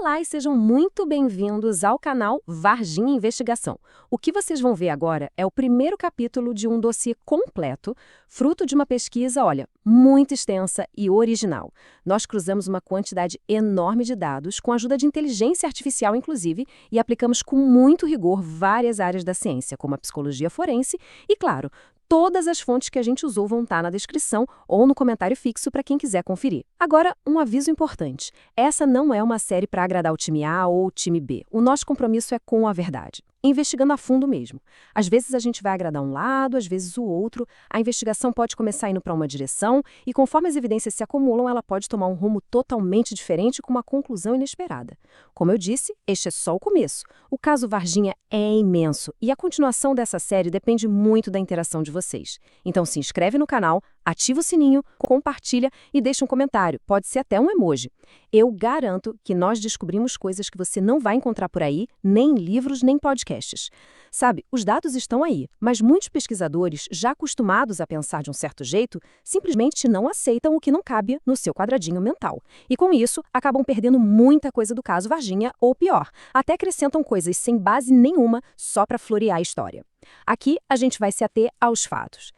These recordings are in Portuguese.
Olá e sejam muito bem-vindos ao canal Varginha Investigação. O que vocês vão ver agora é o primeiro capítulo de um dossiê completo, fruto de uma pesquisa, olha, muito extensa e original. Nós cruzamos uma quantidade enorme de dados, com a ajuda de inteligência artificial, inclusive, e aplicamos com muito rigor várias áreas da ciência, como a psicologia forense e, claro, todas as fontes que a gente usou vão estar na descrição ou no comentário fixo para quem quiser conferir. Agora, um aviso importante. Essa não é uma série para agradar o time A ou o time B. O nosso compromisso é com a verdade, investigando a fundo mesmo. Às vezes a gente vai agradar um lado, às vezes o outro. A investigação pode começar indo para uma direção e, conforme as evidências se acumulam, ela pode tomar um rumo totalmente diferente com uma conclusão inesperada. Como eu disse, este é só o começo. O caso Varginha é imenso e a continuação dessa série depende muito da interação de vocês. Então se inscreve no canal, ativa o sininho, compartilha e deixa um comentário, pode ser até um emoji. Eu garanto que nós descobrimos coisas que você não vai encontrar por aí, nem em livros, nem podcasts. Sabe, os dados estão aí, mas muitos pesquisadores, já acostumados a pensar de um certo jeito, simplesmente não aceitam o que não cabe no seu quadradinho mental. E com isso, acabam perdendo muita coisa do caso Varginha, ou pior, até acrescentam coisas sem base nenhuma só para florear a história. Aqui, a gente vai se ater aos fatos.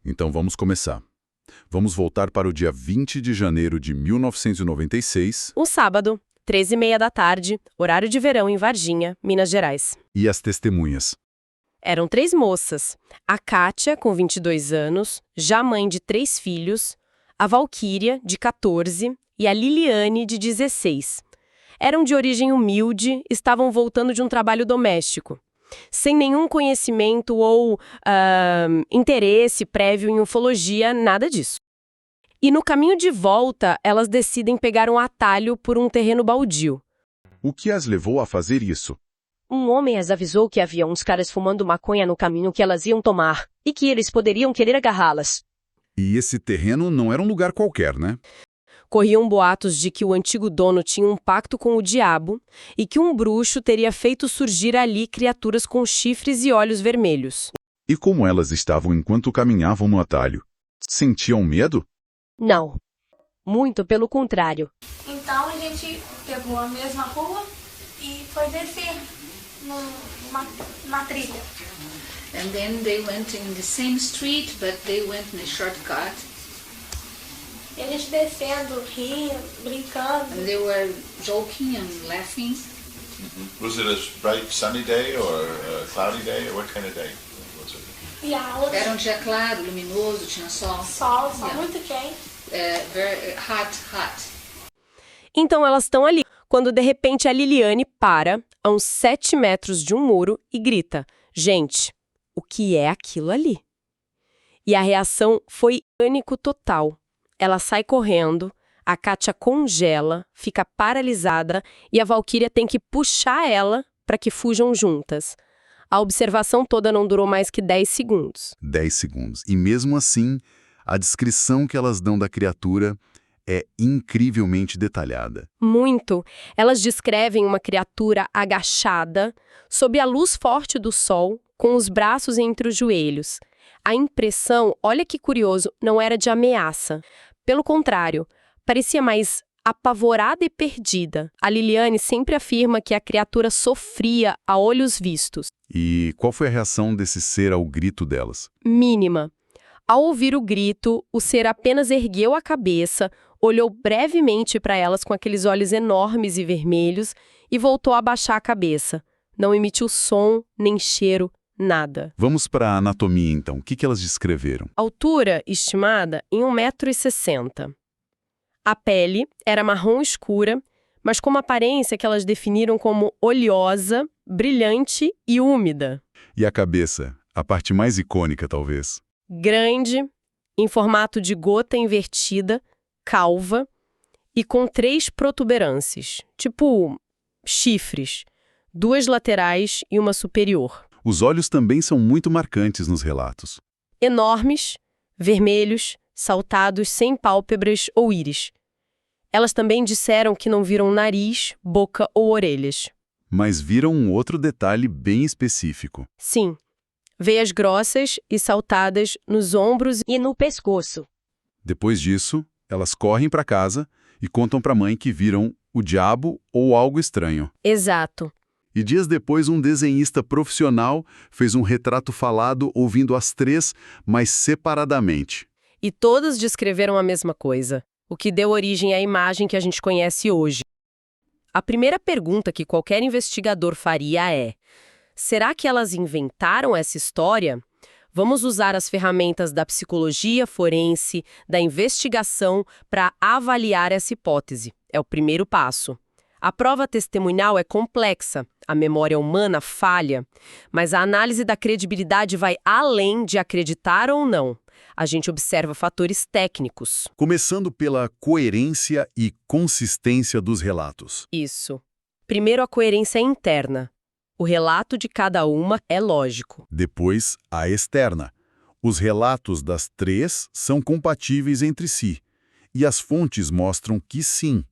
Então vamos começar. Vamos voltar para o dia 20 de janeiro de 1996. Um sábado, 13h30 da tarde, horário de verão em Varginha, Minas Gerais. E as testemunhas. Eram 3 moças. A Kátia, com 22 anos, já mãe de 3 filhos, a Valquíria, de 14, e a Liliane, de 16. Eram de origem humilde, estavam voltando de um trabalho doméstico, sem nenhum conhecimento ou interesse prévio em ufologia, nada disso. E no caminho de volta, elas decidem pegar um atalho por um terreno baldio. O que as levou a fazer isso? Um homem as avisou que havia uns caras fumando maconha no caminho que elas iam tomar, e que eles poderiam querer agarrá-las. E esse terreno não era um lugar qualquer, né? Corriam boatos de que o antigo dono tinha um pacto com o diabo e que um bruxo teria feito surgir ali criaturas com chifres e olhos vermelhos. E como elas estavam enquanto caminhavam no atalho? Sentiam medo? Não. Muito pelo contrário. Então a gente pegou a mesma rua e foi descer numa trilha. And then they went in the same street, but they went in a shortcut. E a gente descendo, rindo, brincando. And they were joking and laughing. Was it a bright sunny day or a cloudy day, or what kind of day was it? E a outra, Era um dia claro, luminoso, tinha sol. sol Yeah. muito quente. Very hot. Então elas estão ali, quando de repente a Liliane para, a uns 7 metros de um muro, e grita: "Gente, o que é aquilo ali?" E a reação foi pânico total. Ela sai correndo, a Kátia congela, fica paralisada e a Valquíria tem que puxar ela para que fujam juntas. A observação toda não durou mais que 10 segundos. 10 segundos. E mesmo assim, a descrição que elas dão da criatura é incrivelmente detalhada. Muito. Elas descrevem uma criatura agachada, sob a luz forte do sol, com os braços entre os joelhos. A impressão, olha que curioso, não era de ameaça. Pelo contrário, parecia mais apavorada e perdida. A Liliane sempre afirma que a criatura sofria a olhos vistos. E qual foi a reação desse ser ao grito delas? Mínima. Ao ouvir o grito, o ser apenas ergueu a cabeça, olhou brevemente para elas com aqueles olhos enormes e vermelhos e voltou a abaixar a cabeça. Não emitiu som, nem cheiro, nada. Vamos para a anatomia, então. O que elas descreveram? Altura estimada em 1,60 m. A pele era marrom escura, mas com uma aparência que elas definiram como oleosa, brilhante e úmida. E a cabeça? A parte mais icônica, talvez. Grande, em formato de gota invertida, calva e com 3 protuberâncias, tipo chifres, 2 laterais e uma superior. Os olhos também são muito marcantes nos relatos. Enormes, vermelhos, saltados, sem pálpebras ou íris. Elas também disseram que não viram nariz, boca ou orelhas. Mas viram um outro detalhe bem específico. Sim, veias grossas e saltadas nos ombros E no pescoço. Depois disso, elas correm para casa e contam para a mãe que viram o diabo ou algo estranho. Exato. E dias depois, um desenhista profissional fez um retrato falado ouvindo as três, mas separadamente. E todas descreveram a mesma coisa, o que deu origem à imagem que a gente conhece hoje. A primeira pergunta que qualquer investigador faria é: será que elas inventaram essa história? Vamos usar as ferramentas da psicologia forense, da investigação, para avaliar essa hipótese. É o primeiro passo. A prova testemunhal é complexa, a memória humana falha, mas a análise da credibilidade vai além de acreditar ou não. A gente observa fatores técnicos. Começando pela coerência e consistência dos relatos. Isso. Primeiro, a coerência interna. O relato de cada uma é lógico. Depois, a externa. Os relatos das três são compatíveis entre si, e as fontes mostram que sim.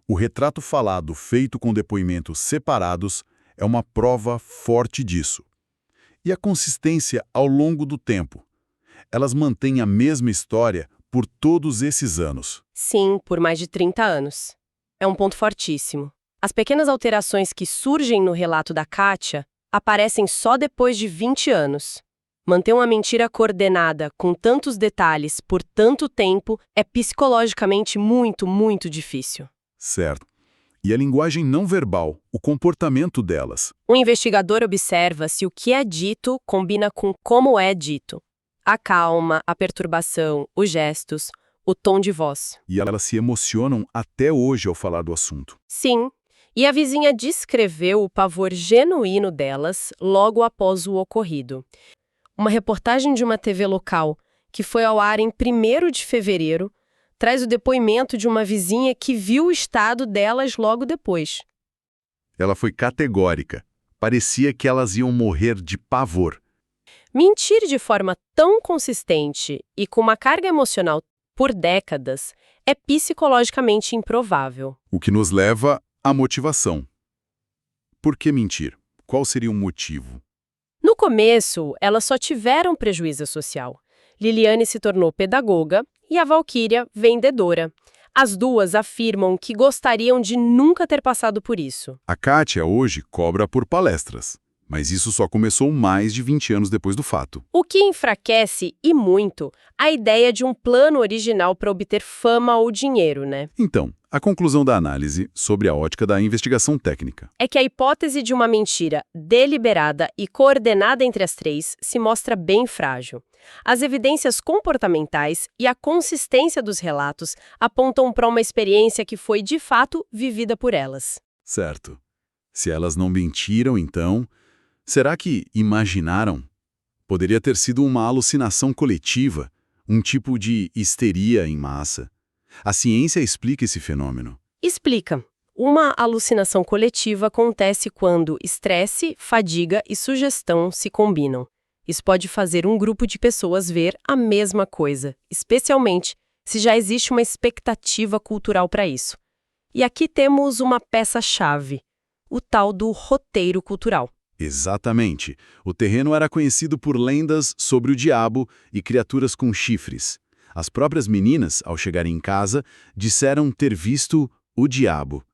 O retrato falado feito com depoimentos separados é uma prova forte disso. E a consistência ao longo do tempo. Elas mantêm a mesma história por todos esses anos. Sim, por mais de 30 anos. É um ponto fortíssimo. As pequenas alterações que surgem no relato da Kátia aparecem só depois de 20 anos. Manter uma mentira coordenada com tantos detalhes por tanto tempo é psicologicamente muito, muito difícil. Certo. E a linguagem não verbal, o comportamento delas. O investigador observa se o que é dito combina com como é dito. A calma, a perturbação, os gestos, o tom de voz. E elas se emocionam até hoje ao falar do assunto. Sim, e a vizinha descreveu o pavor genuíno delas logo após o ocorrido. Uma reportagem de uma TV local, que foi ao ar em 1º de fevereiro, traz o depoimento de uma vizinha que viu o estado delas logo depois. Ela foi categórica. Parecia que elas iam morrer de pavor. Mentir de forma tão consistente e com uma carga emocional por décadas é psicologicamente improvável. O que nos leva à motivação. Por que mentir? Qual seria o motivo? No começo, elas só tiveram prejuízo social. Liliane se tornou pedagoga e a Valquíria, vendedora. As duas afirmam que gostariam de nunca ter passado por isso. A Kátia hoje cobra por palestras, mas isso só começou mais de 20 anos depois do fato. O que enfraquece, e muito, a ideia de um plano original para obter fama ou dinheiro, né? Então, a conclusão da análise sobre a ótica da investigação técnica É que a hipótese de uma mentira deliberada e coordenada entre as três se mostra bem frágil. As evidências comportamentais e a consistência dos relatos apontam para uma experiência que foi, de fato, vivida por elas. Certo. Se elas não mentiram, então, será que imaginaram? Poderia ter sido uma alucinação coletiva, um tipo de histeria em massa. A ciência explica esse fenômeno. Explica. Uma alucinação coletiva acontece quando estresse, fadiga e sugestão se combinam. Isso pode fazer um grupo de pessoas ver a mesma coisa, especialmente se já existe uma expectativa cultural para isso. E aqui temos uma peça-chave, o tal do roteiro cultural. Exatamente. O terreno era conhecido por lendas sobre o diabo e criaturas com chifres. As próprias meninas, ao chegarem em casa, disseram ter visto o diabo.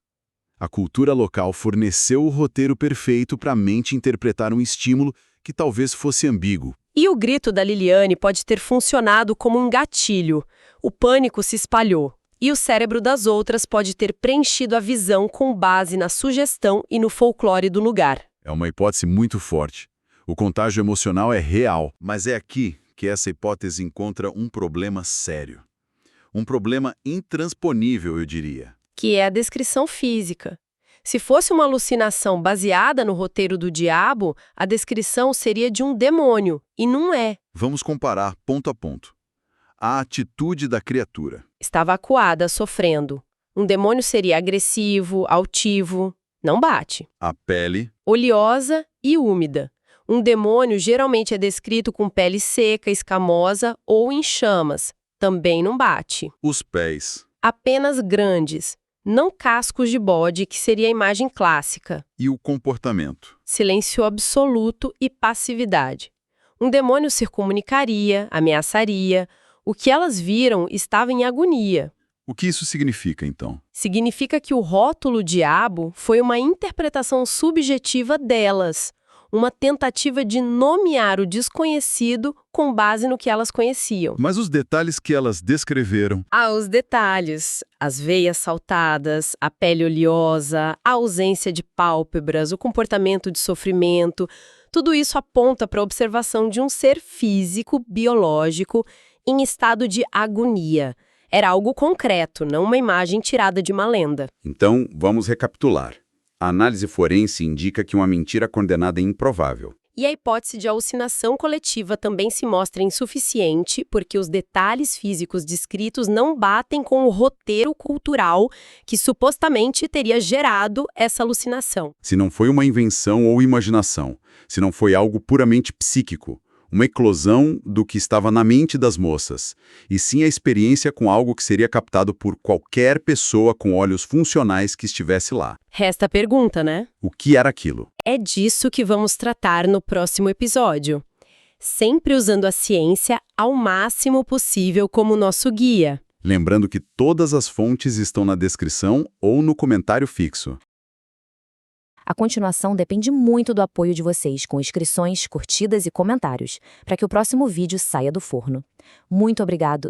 A cultura local forneceu o roteiro perfeito para a mente interpretar um estímulo que talvez fosse ambíguo. E o grito da Liliane pode ter funcionado como um gatilho. O pânico se espalhou. E o cérebro das outras pode ter preenchido a visão com base na sugestão e no folclore do lugar. É uma hipótese muito forte. O contágio emocional é real, mas é aqui que essa hipótese encontra um problema sério. Um problema intransponível, eu diria. Que é a descrição física. Se fosse uma alucinação baseada no roteiro do diabo, a descrição seria de um demônio, e não é. Vamos comparar ponto a ponto. A atitude da criatura. Estava acuada, sofrendo. Um demônio seria agressivo, altivo. Não bate. A pele. Oleosa e úmida. Um demônio geralmente é descrito com pele seca, escamosa ou em chamas. Também não bate. Os pés. Apenas grandes. Não cascos de bode, que seria a imagem clássica. E o comportamento. Silêncio absoluto e passividade. Um demônio se comunicaria, ameaçaria. O que elas viram estava em agonia. O que isso significa, então? Significa que o rótulo diabo foi uma interpretação subjetiva delas, uma tentativa de nomear o desconhecido com base no que elas conheciam. Mas os detalhes que elas descreveram... Os detalhes, as veias saltadas, a pele oleosa, a ausência de pálpebras, o comportamento de sofrimento, tudo isso aponta para a observação de um ser físico, biológico, em estado de agonia. Era algo concreto, não uma imagem tirada de uma lenda. Então, vamos recapitular. A análise forense indica que uma mentira condenada é improvável. E a hipótese de alucinação coletiva também se mostra insuficiente porque os detalhes físicos descritos não batem com o roteiro cultural que supostamente teria gerado essa alucinação. Se não foi uma invenção ou imaginação, se não foi algo puramente psíquico, uma eclosão do que estava na mente das moças, e sim a experiência com algo que seria captado por qualquer pessoa com olhos funcionais que estivesse lá. Resta a pergunta, né? O que era aquilo? É disso que vamos tratar no próximo episódio. Sempre usando a ciência ao máximo possível como nosso guia. Lembrando que todas as fontes estão na descrição ou no comentário fixo. A continuação depende muito do apoio de vocês, com inscrições, curtidas e comentários, para que o próximo vídeo saia do forno. Muito obrigado!